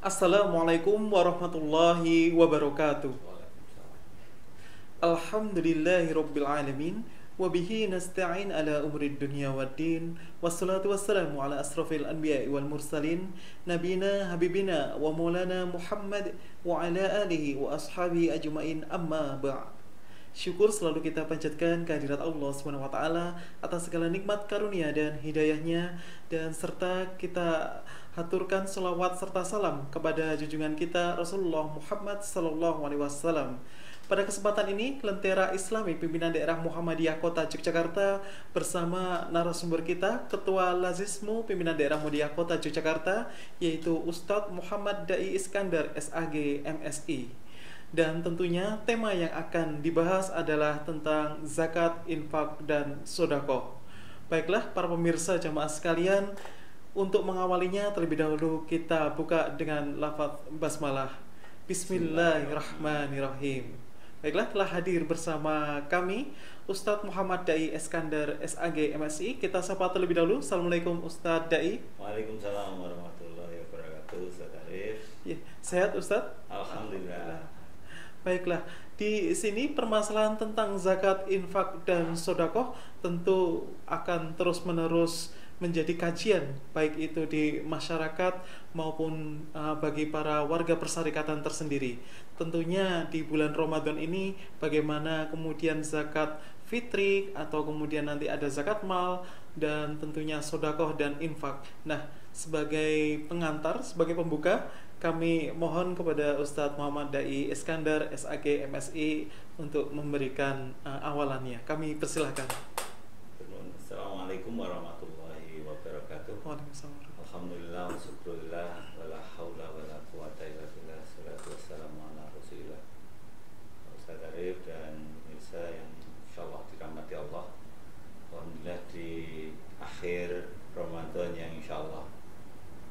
Assalamualaikum warahmatullahi wabarakatuh. Alhamdulillahirabbil alamin wa bihi nasta'in ala umrid dunya waddin wassalatu wassalamu ala asrafil anbiya'i wal mursalin nabina habibina wa maulana Muhammad wa ala alihi wa ashabihi ajmain amma ba'd. Syukur selalu kita panjatkan kehadirat Allah SWT atas segala nikmat karunia dan hidayahnya, dan serta kita haturkan selawat serta salam kepada junjungan kita Rasulullah Muhammad SAW. Pada kesempatan ini, Lentera Islami Pimpinan Daerah Muhammadiyah Kota Yogyakarta bersama narasumber kita, Ketua Lazismu Pimpinan Daerah Muhammadiyah Kota Yogyakarta, yaitu Ustadz Muhammad Dai Iskandar SAG MSI. Dan tentunya tema yang akan dibahas adalah tentang zakat, infak, dan sodaqoh. Baiklah para pemirsa jamaah sekalian, untuk mengawalinya terlebih dahulu kita buka dengan lafaz basmalah. Bismillahirrahmanirrahim. Baiklah, telah hadir bersama kami Ustadz Muhammad Dai Iskandar SAG MSI. Kita sapa terlebih dahulu. Assalamualaikum Ustadz Dai. Waalaikumsalam warahmatullahi wabarakatuh. Ustadz Arif. Ya, sehat Ustadz? Alhamdulillah. Baiklah, di sini permasalahan tentang zakat, infak, dan sodaqoh tentu akan terus-menerus menjadi kajian, baik itu di masyarakat maupun bagi para warga persyarikatan tersendiri. Tentunya di bulan Ramadan ini bagaimana kemudian zakat fitri atau kemudian nanti ada zakat mal dan tentunya sodaqoh dan infak. Nah, sebagai pengantar, sebagai pembuka, kami mohon kepada Ustadz Muhammad Dai Iskandar SAG MSI untuk memberikan awalannya. Kami persilahkan. Assalamualaikum warahmatullahi wabarakatuh. Waalaikumsalam. Alhamdulillah, syukurillah, wala haula wala quwata illa billah, salatu wassalamu ala rasulillah. Ustadz Arif dan pemirsa yang insyaallah dirahmati Allah. Alhamdulillah di akhir Ramadan yang insyaallah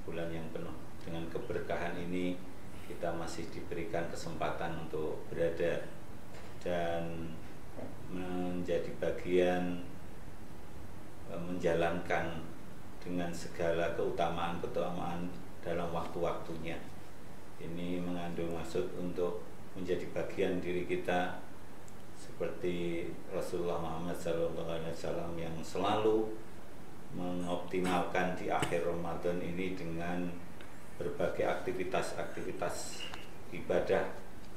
bulan yang penuh dengan keberkahan ini, kita masih diberikan kesempatan untuk berada dan menjadi bagian menjalankan dengan segala keutamaan-keutamaan dalam waktu-waktunya. Ini mengandung maksud untuk menjadi bagian diri kita seperti Rasulullah Muhammad SAW yang selalu mengoptimalkan di akhir Ramadan ini dengan berbagai aktivitas-aktivitas ibadah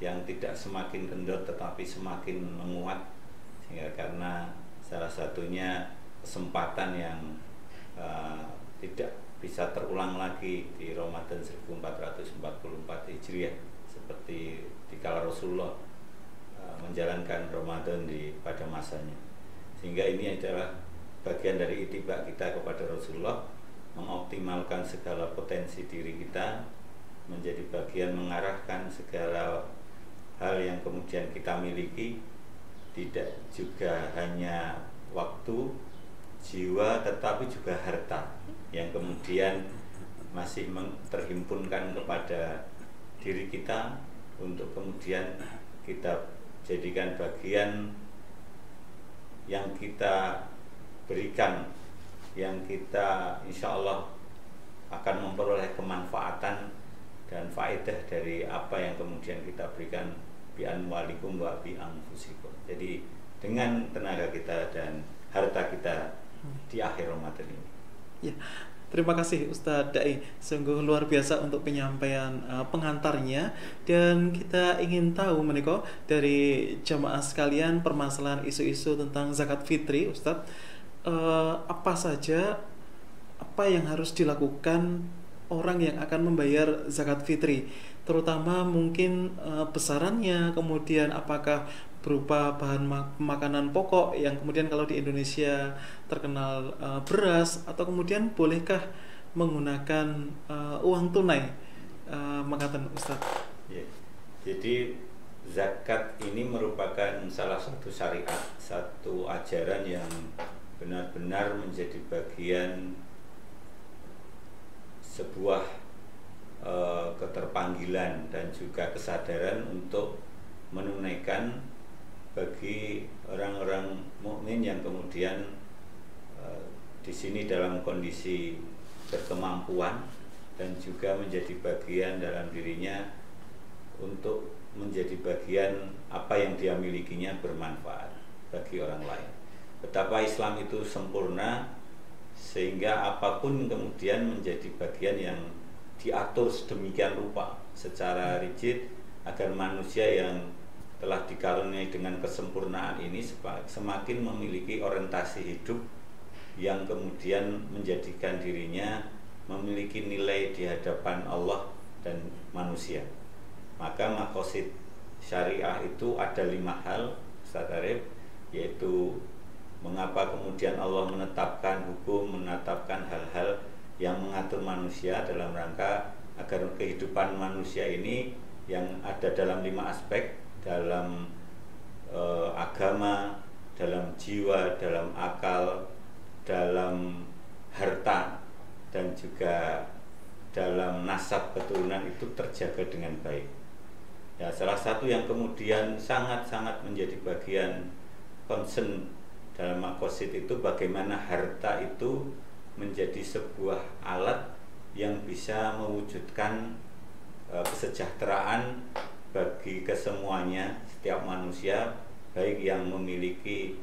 yang tidak semakin kendor tetapi semakin menguat, sehingga karena salah satunya kesempatan yang tidak bisa terulang lagi di Ramadan 1444 Hijriah seperti dikala Rasulullah menjalankan Ramadan pada masanya. Sehingga ini adalah bagian dari ittiba kita kepada Rasulullah, mengoptimalkan segala potensi diri kita, menjadi bagian mengarahkan segala hal yang kemudian kita miliki, tidak juga hanya waktu, jiwa, tetapi juga harta yang kemudian masih terhimpunkan kepada diri kita untuk kemudian kita jadikan bagian yang kita berikan, yang kita insya Allah akan memperoleh kemanfaatan dan faedah dari apa yang kemudian kita berikan bi anwalikum wa bi anfusikum. Jadi dengan tenaga kita dan harta kita di akhir Ramadan ini. Ya, terima kasih Ustadz Dai, sungguh luar biasa untuk penyampaian pengantarnya. Dan kita ingin tahu menika dari jamaah sekalian permasalahan isu-isu tentang zakat fitri, Ustadz. Apa saja yang harus dilakukan orang yang akan membayar zakat fitri, terutama mungkin besarannya, kemudian apakah berupa bahan makanan pokok yang kemudian kalau di Indonesia terkenal beras, atau kemudian bolehkah menggunakan uang tunai, mengatakan Ustadz? Ya. Jadi zakat ini merupakan salah satu syariat, satu ajaran yang benar-benar menjadi bagian sebuah keterpanggilan dan juga kesadaran untuk menunaikan bagi orang-orang mukmin yang kemudian di sini dalam kondisi berkemampuan dan juga menjadi bagian dalam dirinya untuk menjadi bagian apa yang dia milikinya bermanfaat bagi orang lain. Betapa Islam itu sempurna sehingga apapun kemudian menjadi bagian yang diatur sedemikian rupa secara rigid agar manusia yang telah dikaruniai dengan kesempurnaan ini semakin memiliki orientasi hidup yang kemudian menjadikan dirinya memiliki nilai di hadapan Allah dan manusia. Maka maqasid syariah itu ada 5 hal, Ustaz Arif, yaitu mengapa kemudian Allah menetapkan hukum, menetapkan hal-hal yang mengatur manusia dalam rangka agar kehidupan manusia ini yang ada dalam 5 aspek, dalam agama, dalam jiwa, dalam akal, dalam harta, dan juga dalam nasab keturunan itu terjaga dengan baik. Ya, salah satu yang kemudian sangat-sangat menjadi bagian concern dalam maqasid itu bagaimana harta itu menjadi sebuah alat yang bisa mewujudkan kesejahteraan bagi kesemuanya, setiap manusia, baik yang memiliki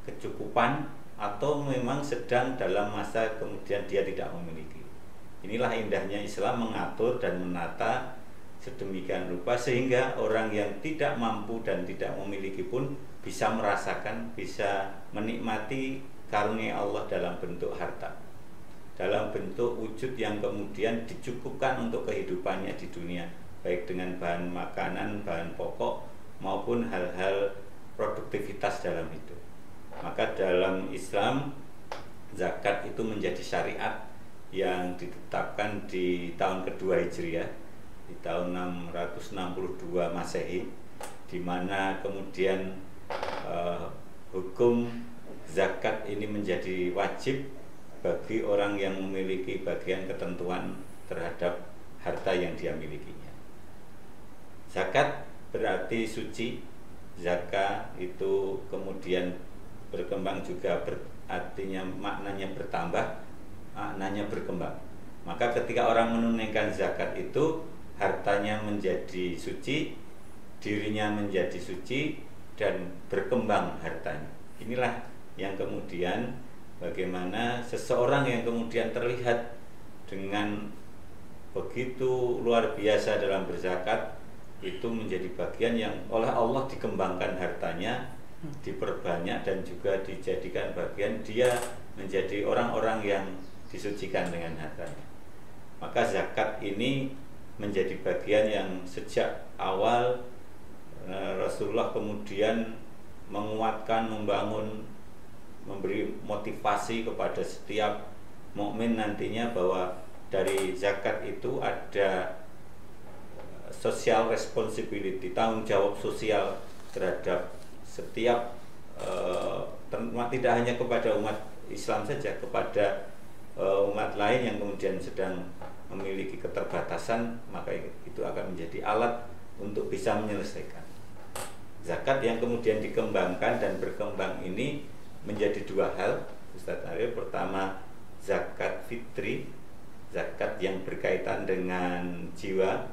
kecukupan atau memang sedang dalam masa kemudian dia tidak memiliki. Inilah indahnya Islam mengatur dan menata sedemikian rupa sehingga orang yang tidak mampu dan tidak memiliki pun bisa merasakan, bisa menikmati karunia Allah dalam bentuk harta, dalam bentuk wujud yang kemudian dicukupkan untuk kehidupannya di dunia, baik dengan bahan makanan, bahan pokok maupun hal-hal produktivitas dalam hidup. Maka dalam Islam zakat itu menjadi syariat yang ditetapkan di tahun kedua Hijriah, di tahun 662 Masehi, di mana kemudian hukum zakat ini menjadi wajib bagi orang yang memiliki bagian ketentuan terhadap harta yang dia milikinya. Zakat berarti suci, zakat itu kemudian berkembang juga artinya maknanya bertambah, maknanya berkembang. Maka ketika orang menunaikan zakat itu hartanya menjadi suci, dirinya menjadi suci, dan berkembang hartanya. Inilah yang kemudian bagaimana seseorang yang kemudian terlihat dengan begitu luar biasa dalam berzakat itu menjadi bagian yang oleh Allah dikembangkan hartanya, diperbanyak dan juga dijadikan bagian dia menjadi orang-orang yang disucikan dengan hartanya. Maka zakat ini menjadi bagian yang sejak awal Rasulullah kemudian menguatkan, membangun, memberi motivasi kepada setiap mukmin nantinya bahwa dari zakat itu ada social responsibility, tanggung jawab sosial terhadap setiap tidak hanya kepada umat Islam saja, kepada umat lain yang kemudian sedang memiliki keterbatasan, maka itu akan menjadi alat untuk bisa menyelesaikan. Zakat yang kemudian dikembangkan dan berkembang ini menjadi 2 hal, Ustaz Arif. Pertama, zakat fitri, zakat yang berkaitan dengan jiwa,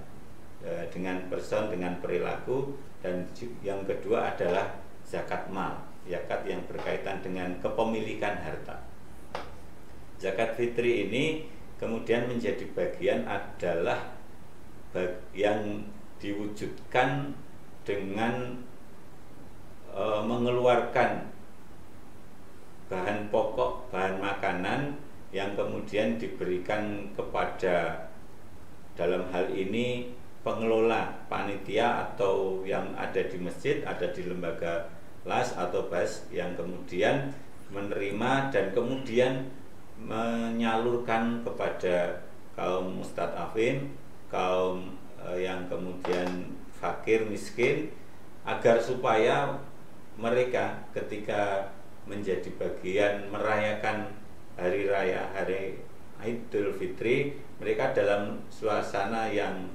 dengan person, dengan perilaku, dan yang kedua adalah zakat mal, zakat yang berkaitan dengan kepemilikan harta. Zakat fitri ini kemudian menjadi bagian adalah yang diwujudkan dengan mengeluarkan bahan pokok, bahan makanan yang kemudian diberikan kepada, dalam hal ini pengelola, panitia atau yang ada di masjid, ada di lembaga las atau bas, yang kemudian menerima dan kemudian menyalurkan kepada kaum mustadafin, kaum yang kemudian fakir miskin, agar supaya mereka ketika menjadi bagian merayakan hari raya hari Idul Fitri, mereka dalam suasana yang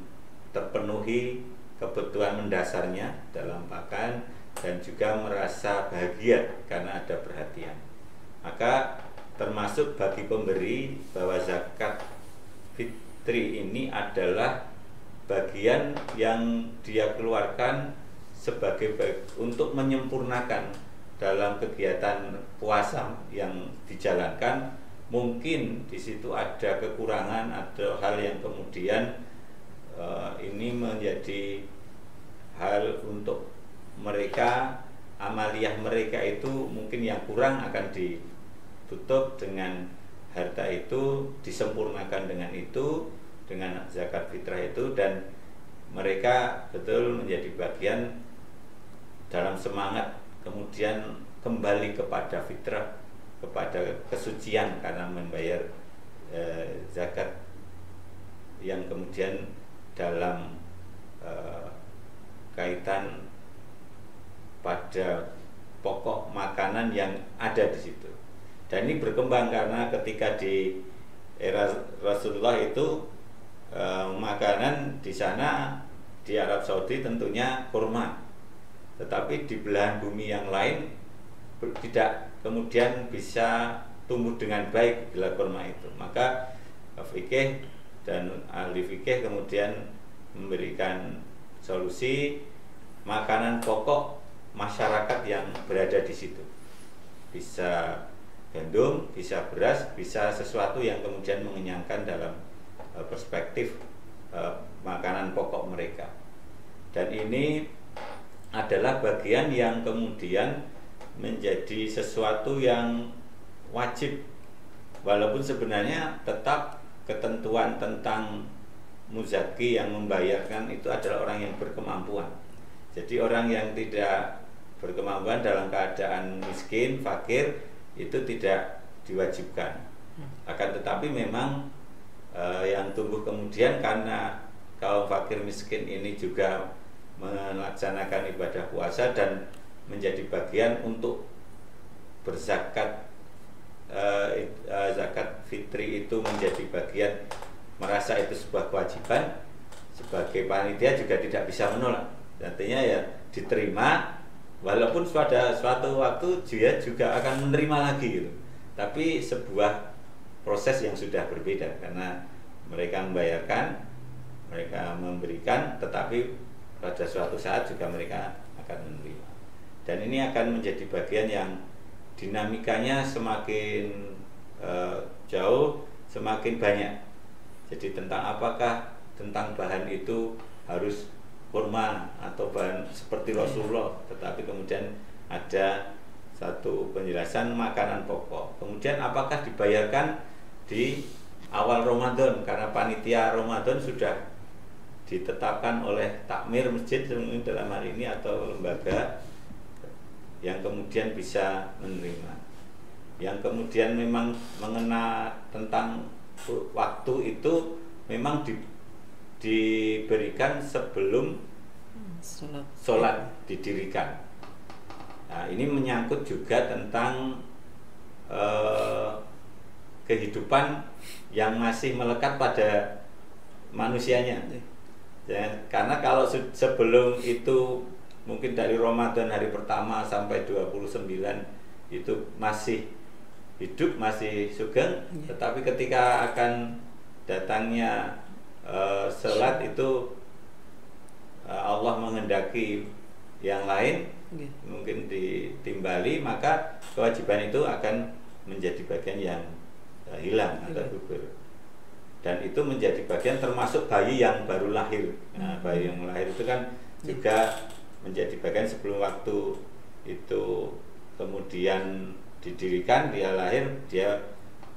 terpenuhi kebutuhan mendasarnya dalam pakan dan juga merasa bahagia karena ada perhatian. Maka termasuk bagi pemberi bahwa zakat fitri ini adalah bagian yang dia keluarkan sebagai untuk menyempurnakan dalam kegiatan puasa yang dijalankan. Mungkin di situ ada kekurangan, ada hal yang kemudian ini menjadi hal untuk mereka, amaliyah mereka itu mungkin yang kurang akan ditutup dengan harta itu, disempurnakan dengan itu, dengan zakat fitrah itu, dan mereka betul menjadi bagian dalam semangat kemudian kembali kepada fitrah, kepada kesucian karena membayar zakat yang kemudian dalam kaitan pada pokok makanan yang ada di situ. Dan ini berkembang karena ketika di era Rasulullah itu makanan di sana di Arab Saudi tentunya kurma, tetapi di belahan bumi yang lain tidak kemudian bisa tumbuh dengan baik bila kurma itu. Maka fikih dan ahli fikih kemudian memberikan solusi makanan pokok masyarakat yang berada di situ. Bisa gandum, bisa beras, bisa sesuatu yang kemudian mengenyangkan dalam perspektif makanan pokok mereka. Dan ini adalah bagian yang kemudian menjadi sesuatu yang wajib, walaupun sebenarnya tetap ketentuan tentang muzaki yang membayarkan itu adalah orang yang berkemampuan. Jadi orang yang tidak berkemampuan dalam keadaan miskin, fakir, itu tidak diwajibkan. Akan tetapi memang yang tumbuh kemudian karena kaum fakir miskin ini juga melaksanakan ibadah puasa dan menjadi bagian untuk berzakat, zakat fitri itu menjadi bagian, merasa itu sebuah kewajiban, sebagai panitia juga tidak bisa menolak. Artinya ya diterima, walaupun pada suatu waktu dia juga akan menerima lagi gitu. Tapi sebuah proses yang sudah berbeda karena mereka membayarkan, mereka memberikan, tetapi pada suatu saat juga mereka akan menerima. Dan ini akan menjadi bagian yang dinamikanya semakin jauh, semakin banyak. Jadi tentang apakah tentang bahan itu harus kurma atau bahan seperti Rasulullah, tetapi kemudian ada satu penjelasan makanan pokok. Kemudian apakah dibayarkan di awal Ramadan karena panitia Ramadan sudah ditetapkan oleh takmir masjid dalam hal ini atau lembaga yang kemudian bisa menerima. Yang kemudian memang mengena tentang waktu itu memang diberikan sebelum sholat didirikan. Nah, ini menyangkut juga tentang kehidupan yang masih melekat pada manusianya. Ya, karena kalau sebelum itu mungkin dari Ramadan hari pertama sampai 29 itu masih hidup, masih sugeng, tetapi ketika akan datangnya sholat itu Allah menghendaki yang lain, mungkin ditimbali, maka kewajiban itu akan menjadi bagian yang hilang atau gugur. Dan itu menjadi bagian termasuk bayi yang baru lahir. Nah, bayi yang lahir itu kan juga menjadi bagian sebelum waktu itu kemudian didirikan, dia lahir, dia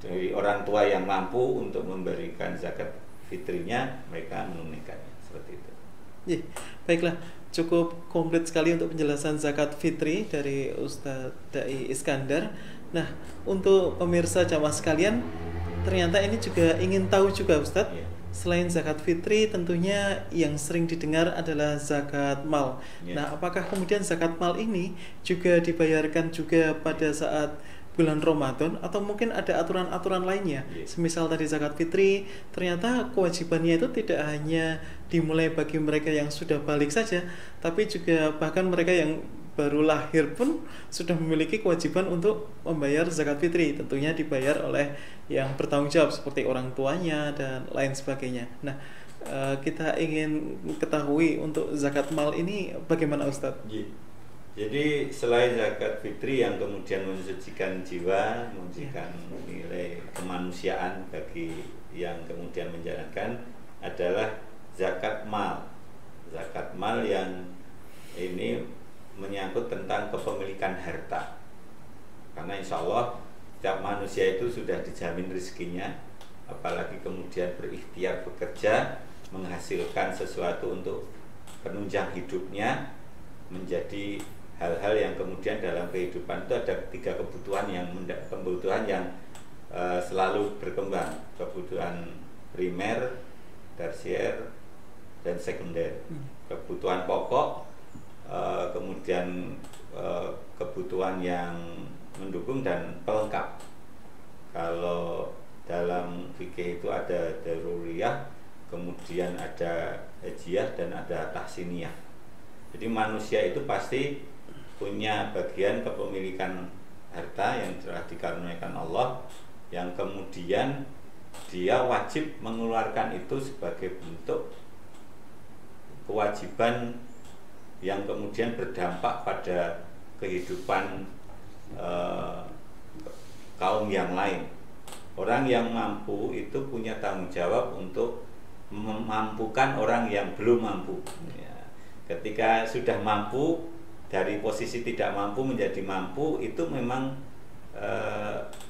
dari orang tua yang mampu untuk memberikan zakat fitrinya, mereka menunaikannya seperti itu. Baiklah, cukup komplit sekali untuk penjelasan zakat fitri dari Ustadz Dai Iskandar. Nah, untuk pemirsa jamaah sekalian, ternyata ini juga ingin tahu juga Ustadz, selain zakat fitri tentunya yang sering didengar adalah zakat mal. Nah, apakah kemudian zakat mal ini juga dibayarkan juga pada saat bulan Ramadan atau mungkin ada aturan-aturan lainnya? Semisal tadi zakat fitri, ternyata kewajibannya itu tidak hanya dimulai bagi mereka yang sudah balik saja, tapi juga bahkan mereka yang baru lahir pun sudah memiliki kewajiban untuk membayar zakat fitri, tentunya dibayar oleh yang bertanggung jawab seperti orang tuanya dan lain sebagainya. Nah, kita ingin ketahui untuk zakat mal ini bagaimana Ustadz? Jadi selain zakat fitri yang kemudian mensucikan jiwa, mensucikan nilai kemanusiaan bagi yang kemudian menjalankan, adalah zakat mal. Zakat mal yang ini menyangkut tentang kepemilikan harta. Karena insya Allah setiap manusia itu sudah dijamin rezekinya, apalagi kemudian berikhtiar bekerja, menghasilkan sesuatu untuk penunjang hidupnya, menjadi hal-hal yang kemudian dalam kehidupan itu ada 3 kebutuhan yang selalu berkembang: kebutuhan primer, tersier, dan sekunder. Kebutuhan pokok, kemudian kebutuhan yang mendukung dan pelengkap. Kalau dalam fikih itu ada daruriyah, kemudian ada hajiyah, dan ada tahsiniyah. Jadi manusia itu pasti punya bagian kepemilikan harta yang telah dikaruniakan Allah, yang kemudian dia wajib mengeluarkan itu sebagai bentuk kewajiban yang kemudian berdampak pada kehidupan kaum yang lain. Orang yang mampu itu punya tanggung jawab untuk memampukan orang yang belum mampu. Ketika sudah mampu, dari posisi tidak mampu menjadi mampu, itu memang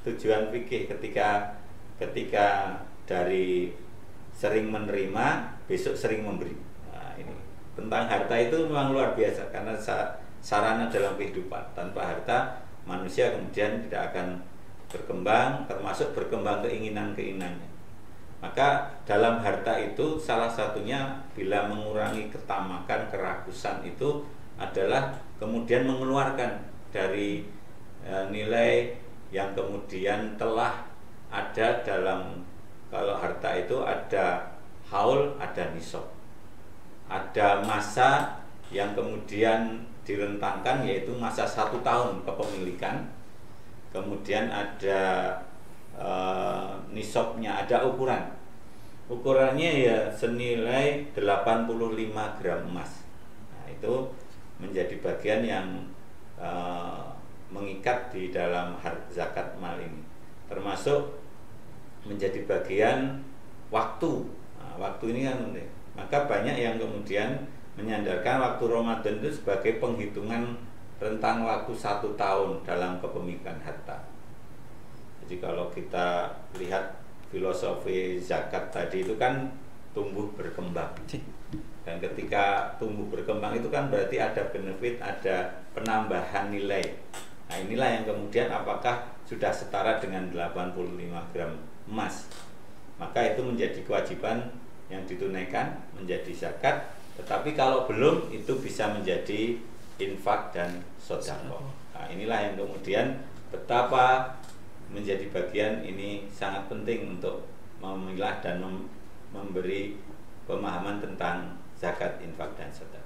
tujuan fikih. Ketika dari sering menerima, besok sering memberi. Nah, ini tentang harta itu memang luar biasa, karena sarana dalam kehidupan. Tanpa harta, manusia kemudian tidak akan berkembang, termasuk berkembang keinginan-keinginannya. Maka dalam harta itu salah satunya bila mengurangi ketamakan, kerakusan itu adalah kemudian mengeluarkan dari nilai yang kemudian telah ada dalam, kalau harta itu ada haul, ada nisab, ada masa yang kemudian direntangkan, yaitu masa 1 tahun kepemilikan, kemudian ada nisabnya, ada ukurannya ya senilai 85 gram emas. Nah, itu menjadi bagian yang mengikat di dalam zakat mal ini, termasuk menjadi bagian waktu. Nah, waktu ini kan penting. Maka banyak yang kemudian menyandarkan waktu Ramadan itu sebagai penghitungan rentang waktu 1 tahun dalam kepemilikan harta. Jadi kalau kita lihat filosofi zakat tadi itu kan tumbuh berkembang. Dan ketika tumbuh berkembang itu kan berarti ada benefit, ada penambahan nilai. Nah, inilah yang kemudian apakah sudah setara dengan 85 gram emas. Maka itu menjadi kewajiban yang ditunaikan, menjadi zakat. Tetapi kalau belum, itu bisa menjadi infak dan sedekah. Nah, inilah yang kemudian betapa menjadi bagian ini sangat penting untuk memilah dan memberi pemahaman tentang zakat, infak, dan sedekah.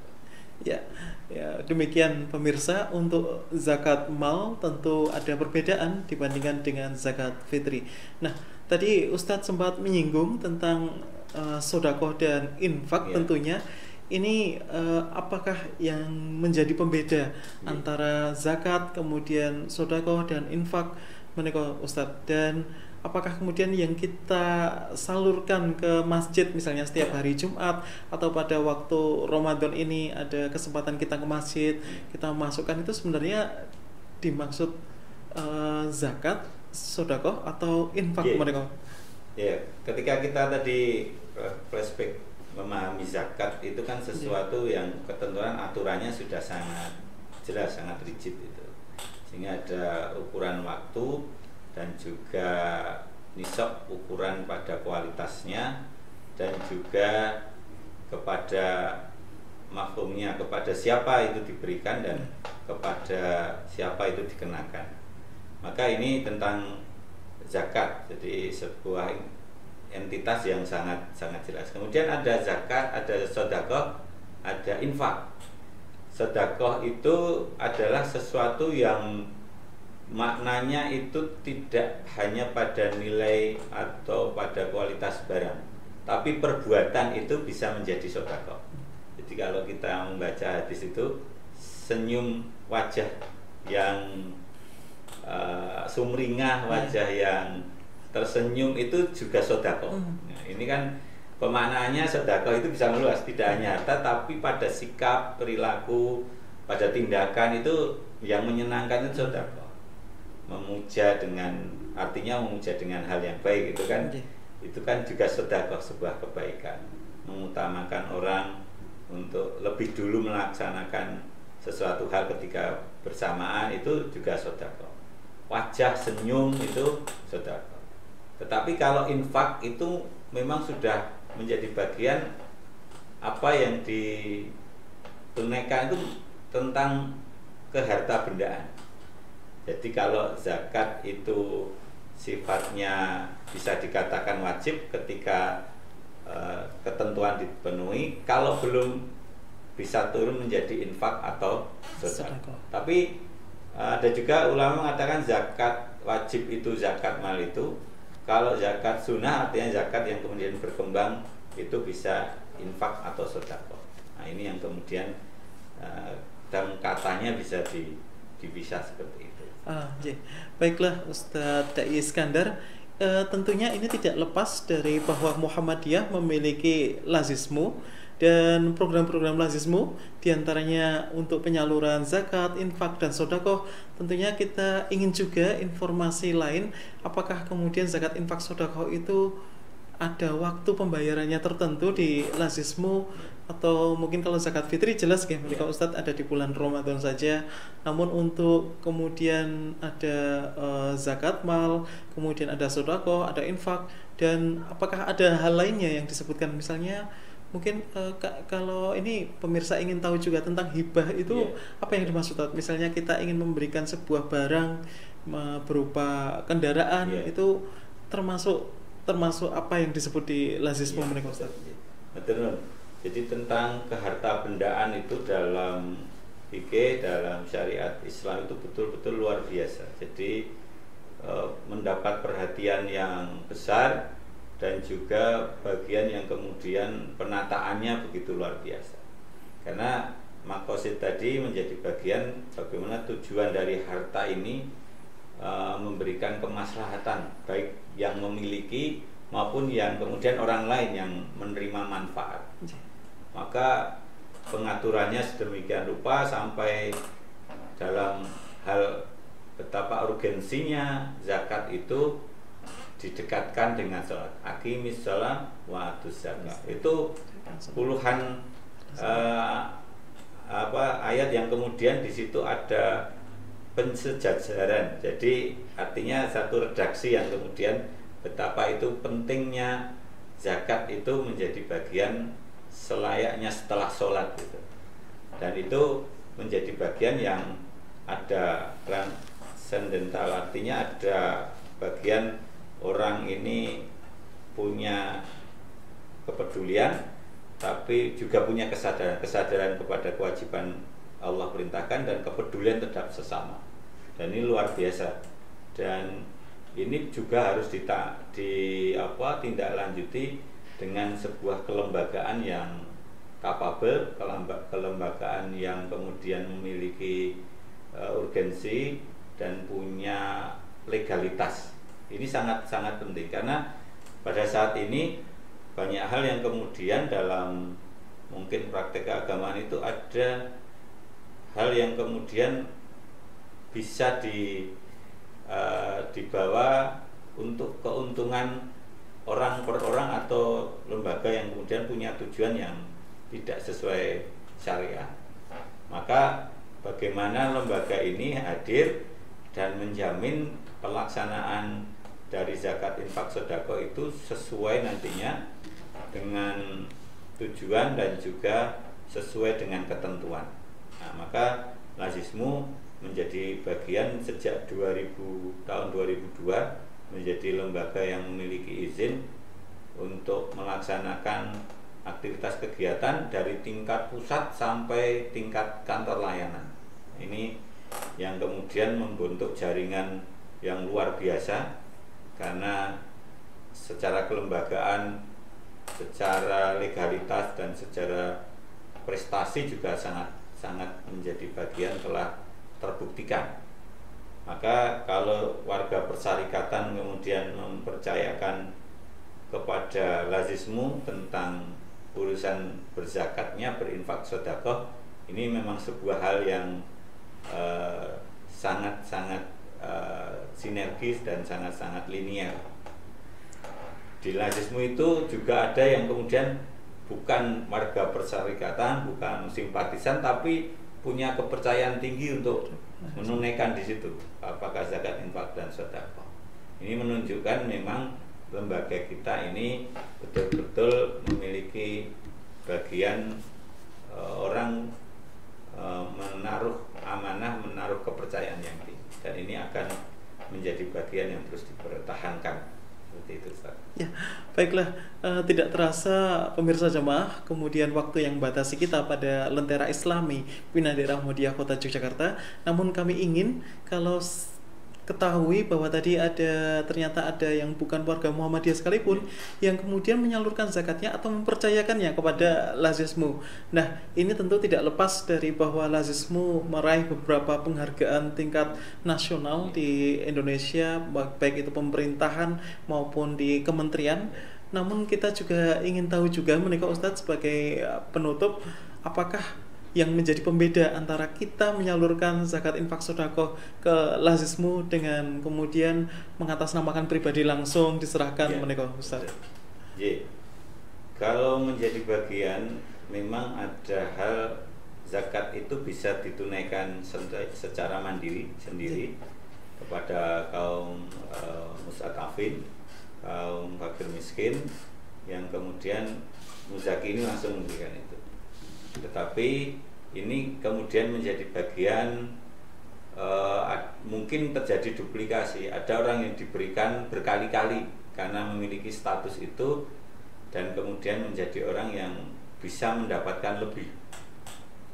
Ya, demikian pemirsa, untuk zakat mal tentu ada perbedaan dibandingkan dengan zakat fitri. Nah, tadi Ustadz sempat menyinggung tentang sedekah dan infak tentunya. Ini apakah yang menjadi pembeda antara zakat, kemudian sedekah dan infak menika Ustadz? Dan apakah kemudian yang kita salurkan ke masjid misalnya setiap hari Jumat, atau pada waktu Ramadan ini ada kesempatan kita ke masjid, kita masukkan, itu sebenarnya dimaksud zakat, sedekah, atau infak menika? Ketika kita tadi flashback memahami zakat, itu kan sesuatu yang ketentuan aturannya sudah sangat jelas, sangat rigid itu, sehingga ada ukuran waktu dan juga nisab ukuran pada kualitasnya, dan juga kepada mafhumnya, kepada siapa itu diberikan dan kepada siapa itu dikenakan. Maka ini tentang zakat, jadi sebuah entitas yang sangat jelas. Kemudian ada zakat, ada sedekah, ada infak. Sedekah itu adalah sesuatu yang maknanya itu tidak hanya pada nilai atau pada kualitas barang, tapi perbuatan itu bisa menjadi sedekah. Jadi kalau kita membaca hadis itu, senyum wajah yang sumringah, wajah yang tersenyum itu juga sedekah. Nah, ini kan pemaknaannya sedekah itu bisa meluas, tidak hanya harta tapi pada sikap, perilaku, pada tindakan itu yang menyenangkan itu sedekah. Memuja dengan, artinya memuja dengan hal yang baik itu kan, itu kan juga sedekah, sebuah kebaikan. Mengutamakan orang untuk lebih dulu melaksanakan sesuatu hal ketika bersamaan itu juga sedekah. Wajah senyum itu sedekah. Tetapi kalau infak itu memang sudah menjadi bagian apa yang ditunaikan itu tentang keharta bendaan. Jadi kalau zakat itu sifatnya bisa dikatakan wajib ketika ketentuan dipenuhi, kalau belum bisa turun menjadi infak atau sedekah. Tapi ada juga ulama mengatakan zakat wajib itu zakat mal itu. Kalau zakat sunnah artinya zakat yang kemudian berkembang itu bisa infak atau sedekah. Nah ini yang kemudian dan katanya bisa dipisah seperti itu. Baiklah Ustadz Dai Iskandar, tentunya ini tidak lepas dari bahwa Muhammadiyah memiliki lazismu dan program-program lazismu, diantaranya untuk penyaluran zakat, infak, dan sedekah. Tentunya kita ingin juga informasi lain, apakah kemudian zakat, infak, sedekah itu ada waktu pembayarannya tertentu di lazismu, atau mungkin kalau zakat fitri jelas ya, mereka Ustadz ada di bulan Ramadan saja. Namun untuk kemudian ada zakat mal, kemudian ada sedekah, ada infak, dan apakah ada hal lainnya yang disebutkan, misalnya mungkin kalau ini pemirsa ingin tahu juga tentang hibah itu apa yang dimaksud? Misalnya kita ingin memberikan sebuah barang berupa kendaraan, itu termasuk apa yang disebut di lazisme mereka Ustaz? Betul. Jadi tentang keharta bendaan itu dalam fikih, dalam syariat Islam itu betul-betul luar biasa. Jadi mendapat perhatian yang besar dan juga bagian yang kemudian penataannya begitu luar biasa. Karena maqasid tadi menjadi bagian bagaimana tujuan dari harta ini memberikan kemaslahatan baik yang memiliki maupun yang kemudian orang lain yang menerima manfaat. Maka pengaturannya sedemikian rupa sampai dalam hal betapa urgensinya zakat itu didekatkan dengan sholat. Aqimis sholat wa atuz zakat. Itu puluhan ayat yang kemudian di situ ada pensejajaran. Jadi artinya satu redaksi yang kemudian betapa itu pentingnya zakat itu menjadi bagian selayaknya setelah sholat gitu. Dan itu menjadi bagian yang ada transcendental, artinya ada bagian orang ini punya kepedulian tapi juga punya kesadaran kepada kewajiban Allah perintahkan dan kepedulian terhadap sesama. Dan ini luar biasa. Dan ini juga harus ditindaklanjuti dengan sebuah kelembagaan yang kapabel, kelembagaan yang kemudian memiliki urgensi dan punya legalitas. Ini sangat-sangat penting karena pada saat ini banyak hal yang kemudian dalam mungkin praktek keagamaan itu ada hal yang kemudian bisa dibawa untuk keuntungan orang per orang atau lembaga yang kemudian punya tujuan yang tidak sesuai syariah. Maka bagaimana lembaga ini hadir dan menjamin pelaksanaan dari zakat, infak, sedekah itu sesuai nantinya dengan tujuan dan juga sesuai dengan ketentuan. Nah, maka Lazismu menjadi bagian sejak tahun 2002 menjadi lembaga yang memiliki izin untuk melaksanakan aktivitas kegiatan dari tingkat pusat sampai tingkat kantor layanan. Ini yang kemudian membentuk jaringan yang luar biasa, karena secara kelembagaan, secara legalitas dan secara prestasi juga sangat menjadi bagian telah terbuktikan. Maka kalau warga persyarikatan kemudian mempercayakan kepada Lazismu tentang urusan berzakatnya, berinfak sedekah, ini memang sebuah hal yang sangat-sangat sinergis dan sangat-sangat linear. Di Lazismu itu juga ada yang kemudian bukan warga persyarikatan, bukan simpatisan, tapi punya kepercayaan tinggi untuk menunaikan di situ apakah zakat, infak dan sedekah. Ini menunjukkan memang lembaga kita ini betul-betul memiliki bagian orang menaruh amanah, menaruh kepercayaan yang tinggi, dan ini akan menjadi bagian yang terus dipertahankan. Seperti itu, Ustaz. Ya, baiklah, tidak terasa pemirsa jemaah, kemudian waktu yang batasi kita pada Lentera Islami Bina Daerah Muhammadiyah Kota Yogyakarta. Namun kami ingin kalau ketahui bahwa tadi ternyata ada yang bukan warga Muhammadiyah sekalipun yang kemudian menyalurkan zakatnya atau mempercayakannya kepada Lazismu. Nah, ini tentu tidak lepas dari bahwa Lazismu meraih beberapa penghargaan tingkat nasional di Indonesia, baik itu pemerintahan maupun di kementerian. Namun kita juga ingin tahu juga menika Ustadz sebagai penutup, apakah yang menjadi pembeda antara kita menyalurkan zakat, infak, sedekah ke Lazismu dengan kemudian mengatasnamakan pribadi langsung diserahkan menika Ustaz? Kalau menjadi bagian, memang ada hal zakat itu bisa ditunaikan secara mandiri sendiri kepada kaum mustadafin, kaum fakir miskin, yang kemudian muzaki ini langsung memberikan itu. Tetapi ini kemudian menjadi bagian mungkin terjadi duplikasi. Ada orang yang diberikan berkali-kali karena memiliki status itu, dan kemudian menjadi orang yang bisa mendapatkan lebih.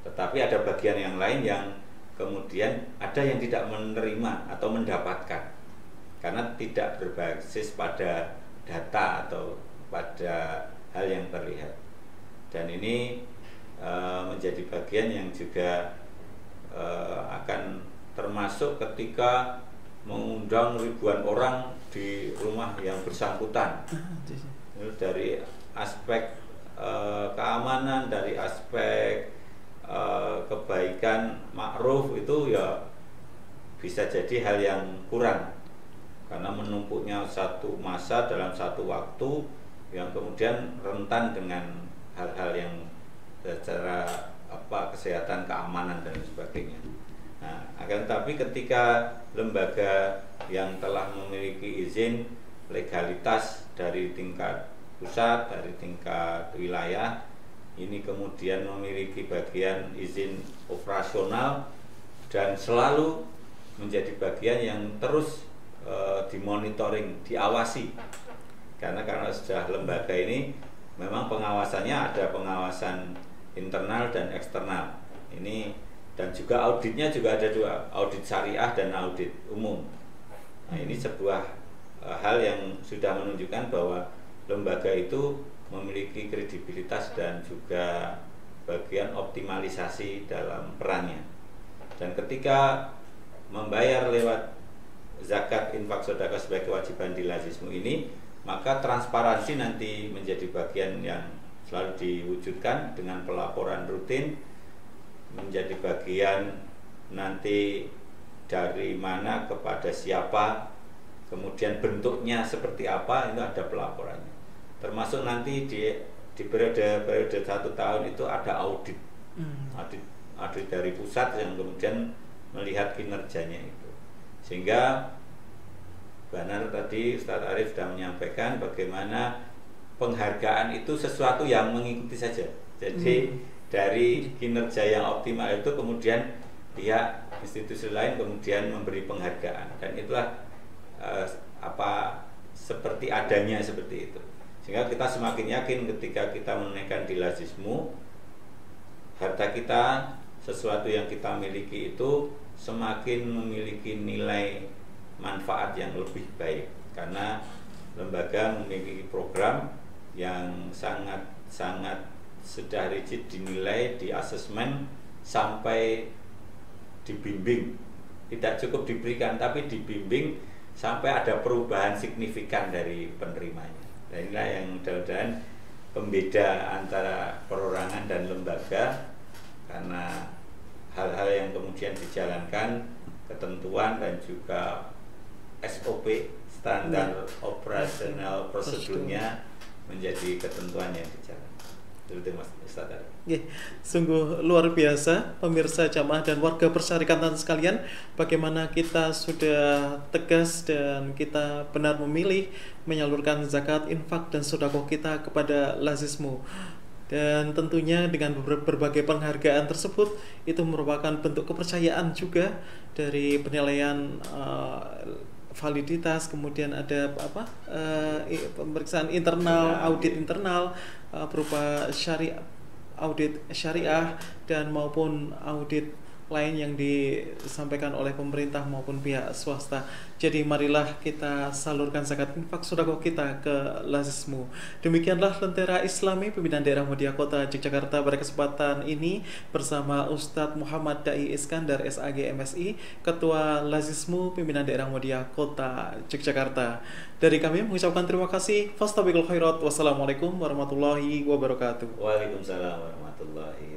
Tetapi ada bagian yang lain yang kemudian ada yang tidak menerima atau mendapatkan karena tidak berbasis pada data atau pada hal yang terlihat. Dan ini menjadi bagian yang juga akan termasuk ketika mengundang ribuan orang di rumah yang bersangkutan. Dari aspek keamanan, dari aspek kebaikan ma'ruf itu ya bisa jadi hal yang kurang karena menumpuknya satu masa dalam satu waktu yang kemudian rentan dengan hal-hal yang secara kesehatan, keamanan dan sebagainya. Nah, akan tetapi ketika lembaga yang telah memiliki izin legalitas dari tingkat pusat, dari tingkat wilayah, ini kemudian memiliki bagian izin operasional dan selalu menjadi bagian yang terus dimonitoring, diawasi. Karena sudah lembaga ini memang pengawasannya ada pengawasan internal dan eksternal. Ini dan juga auditnya juga ada dua, audit syariah dan audit umum. Nah, ini sebuah hal yang sudah menunjukkan bahwa lembaga itu memiliki kredibilitas dan juga bagian optimalisasi dalam perannya. Dan ketika membayar lewat zakat, infak, sedekah sebagai kewajiban di Lazismu ini, maka transparansi nanti menjadi bagian yang selalu diwujudkan dengan pelaporan rutin, menjadi bagian nanti dari mana kepada siapa, kemudian bentuknya seperti apa, itu ada pelaporannya. Termasuk nanti di periode 1 tahun itu ada audit dari pusat yang kemudian melihat kinerjanya itu. Sehingga benar tadi Ustaz Arief sudah menyampaikan bagaimana penghargaan itu sesuatu yang mengikuti saja. Jadi dari kinerja yang optimal itu kemudian pihak institusi lain kemudian memberi penghargaan, dan itulah seperti adanya seperti itu, sehingga kita semakin yakin ketika kita menunaikan di lazismu, harta kita, sesuatu yang kita miliki itu semakin memiliki nilai manfaat yang lebih baik, karena lembaga memiliki program yang sangat sudah rigid dinilai, di asesmen sampai dibimbing, tidak cukup diberikan tapi dibimbing sampai ada perubahan signifikan dari penerimanya. Dan inilah yang mudah-mudahan pembeda antara perorangan dan lembaga, karena hal-hal yang kemudian dijalankan, ketentuan dan juga SOP, standar operasional prosedurnya menjadi ketentuan yang dijalankan. Itu Mas Ustaz. Sungguh luar biasa pemirsa jamaah dan warga persyarikatan sekalian, bagaimana kita sudah tegas dan kita benar memilih menyalurkan zakat, infak dan sedekah kita kepada lazismu. Dan tentunya dengan berbagai penghargaan tersebut itu merupakan bentuk kepercayaan juga dari penilaian validitas, kemudian ada pemeriksaan internal, audit internal berupa audit syariah dan maupun audit lain yang disampaikan oleh pemerintah maupun pihak swasta. Jadi marilah kita salurkan zakat infak sedekah kita ke lazismu. Demikianlah Lentera Islami Pimpinan Daerah Muhammadiyah Kota Yogyakarta pada kesempatan ini bersama Ustadz Muhammad Dai Iskandar SAG MSI, Ketua Lazismu Pimpinan Daerah Muhammadiyah Kota Yogyakarta. Dari kami mengucapkan terima kasih. Fastabiqul khairat. Wassalamualaikum warahmatullahi wabarakatuh. Waalaikumsalam warahmatullahi wabarakatuh.